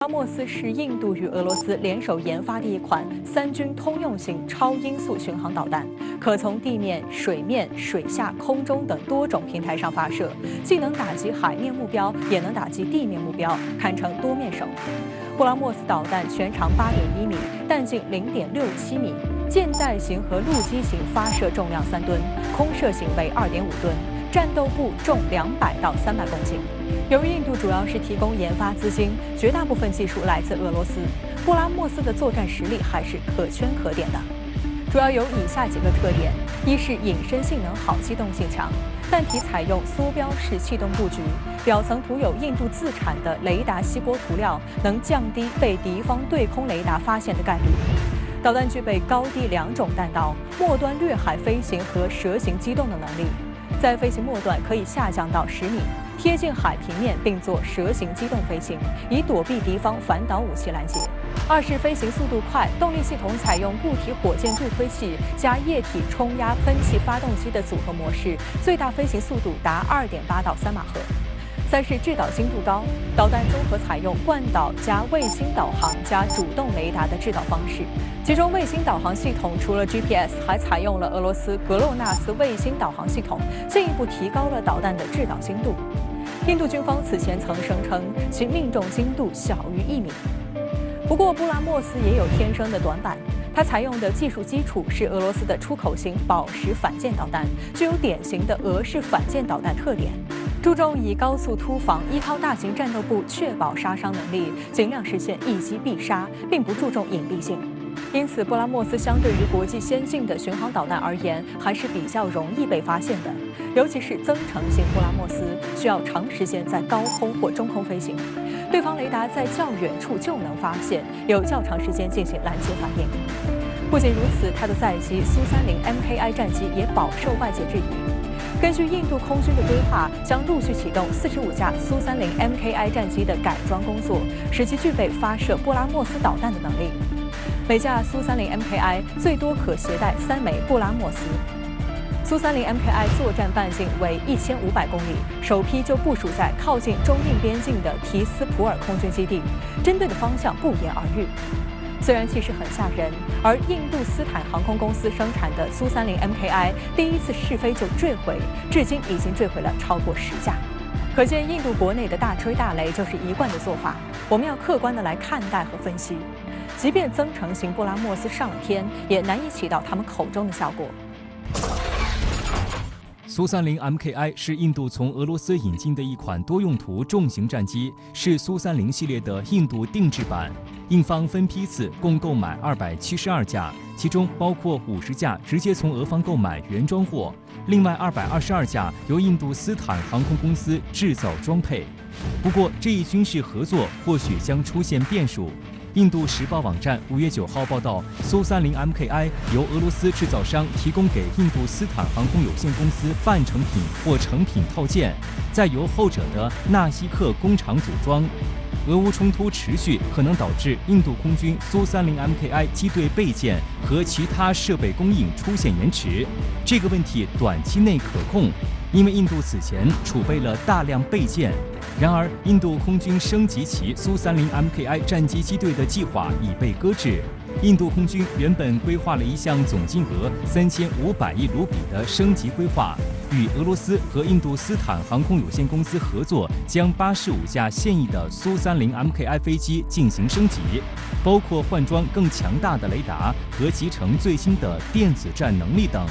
阿莫斯是印度与俄罗斯联手研发的一款三军通用型超音速巡航导弹，可从地面、水面、水下、空中等多种平台上发射，既能打击海面目标，也能打击地面目标，堪称多面手。布拉莫斯导弹全长8.1米，弹径0.67米，舰载型和陆基型发射重量3吨，空射型为2.5吨，战斗部重200到300公斤。由于印度主要是提供研发资金，绝大部分技术来自俄罗斯，布拉莫斯的作战实力还是可圈可点的。主要有以下几个特点：一是隐身性能好，机动性强，弹体采用缩标式气动布局，表层涂有印度自产的雷达锡箔涂料，能降低被敌方对空雷达发现的概率。导弹具备高低2种弹道、末端掠海飞行和蛇形机动的能力，在飞行末段可以下降到10米。贴近海平面并做蛇形机动飞行，以躲避敌方反导武器拦截。二是飞行速度快，动力系统采用固体火箭助推器加液体冲压喷气发动机的组合模式，最大飞行速度达2.8到3马赫。三是制导精度高，导弹综合采用惯导加卫星导航加主动雷达的制导方式，其中卫星导航系统除了 GPS， 还采用了俄罗斯格洛纳斯卫星导航系统，进一步提高了导弹的制导精度。印度军方此前曾声称其命中精度小于1米。不过，布拉莫斯也有天生的短板，它采用的技术基础是俄罗斯的出口型宝石反舰导弹，具有典型的俄式反舰导弹特点，注重以高速突防，依靠大型战斗部确保杀伤能力，尽量实现一击必杀，并不注重隐蔽性。因此，布拉莫斯相对于国际先进的巡航导弹而言，还是比较容易被发现的。尤其是增程型布拉莫斯，需要长时间在高空或中空飞行，对方雷达在较远处就能发现，有较长时间进行拦截反应。不仅如此，它的载机苏30 MKI 战机也饱受外界质疑。根据印度空军的规划，将陆续启动45架苏30 MKI 战机的改装工作，使其具备发射布拉莫斯导弹的能力。每架苏30 MKI 最多可携带3枚布拉莫斯。苏30 MKI 作战半径为1500公里，首批就部署在靠近中印边境的提斯普尔空军基地，针对的方向不言而喻。虽然气势很吓人，而印度斯坦航空公司生产的苏30 MKI 第一次试飞就坠毁，至今已经坠毁了超过10架。可见印度国内的大吹大擂就是一贯的做法，我们要客观地来看待和分析。即便增程型布拉莫斯上了天，也难以起到他们口中的效果。苏30 MKI 是印度从俄罗斯引进的一款多用途重型战机，是苏30系列的印度定制版。印方分批次共购买272架，其中包括50架直接从俄方购买原装货，另外222架由印度斯坦航空公司制造装配。不过，这一军事合作或许将出现变数。印度时报网站5月9号报道，苏30 MKI 由俄罗斯制造商提供给印度斯坦航空有限公司半成品或成品套件，再由后者的纳西克工厂组装。俄乌冲突持续，可能导致印度空军苏30 MKI 机队备件和其他设备供应出现延迟。这个问题短期内可控，因为印度此前储备了大量备件。然而，印度空军升级其苏30 MKI 战机机队的计划已被搁置。印度空军原本规划了一项总金额3500亿卢比的升级规划，与俄罗斯和印度斯坦航空有限公司合作，将85架现役的苏30 MKI 飞机进行升级，包括换装更强大的雷达和集成最新的电子战能力等。